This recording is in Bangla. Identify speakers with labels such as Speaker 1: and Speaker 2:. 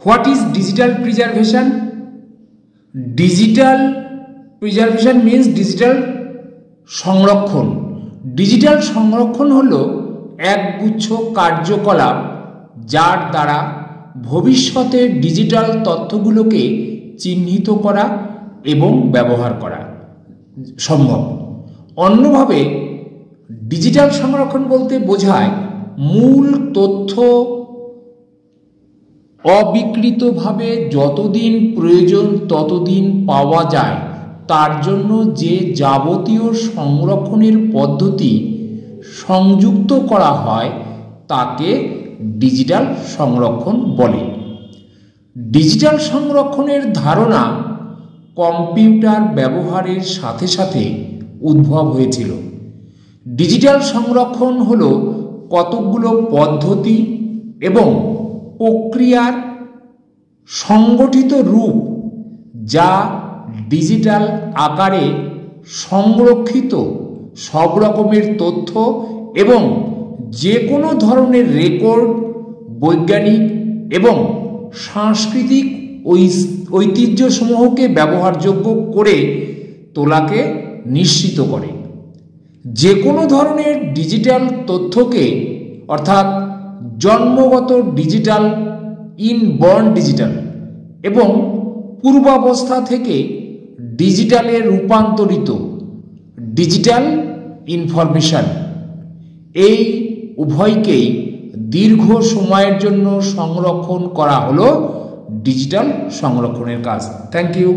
Speaker 1: What is digital preservation? Digital preservation means digital সংরক্ষণ। ডিজিটাল সংরক্ষণ হলো একগুচ্ছ কার্যকলাপ যার দ্বারা ভবিষ্যতে ডিজিটাল তথ্যগুলোকে চিহ্নিত করা এবং ব্যবহার করা সম্ভব। অন্যভাবে ডিজিটাল সংরক্ষণ বলতে বোঝায় মূল তথ্য অবিকৃতভাবে যতদিন প্রয়োজন ততদিন পাওয়া যায় তার জন্য যে যাবতীয় সংরক্ষণের পদ্ধতি সংযুক্ত করা হয় তাকে ডিজিটাল সংরক্ষণ বলে। ডিজিটাল সংরক্ষণের ধারণা কম্পিউটার ব্যবহারের সাথে সাথে উদ্ভব হয়েছিল। ডিজিটাল সংরক্ষণ হলো কতকগুলো পদ্ধতি এবং প্রক্রিয়ার সংগঠিত রূপ যা ডিজিটাল আকারে সংরক্ষিত সব রকমের তথ্য এবং যে কোনো ধরনের রেকর্ড, বৈজ্ঞানিক এবং সাংস্কৃতিক ঐতিহ্যসমূহকে ব্যবহারযোগ্য করে তোলাকে নিশ্চিত করে। যে কোনো ধরনের ডিজিটাল তথ্যকে অর্থাৎ জন্মগত ডিজিটাল, ইনবর্ন ডিজিটাল এবং পূর্বাবস্থা থেকে ডিজিটালে রূপান্তরিত ডিজিটাল ইনফরমেশন, এই উভয়কেই দীর্ঘ সময়ের জন্য সংরক্ষণ করা হলো ডিজিটাল সংরক্ষণের কাজ। Thank you.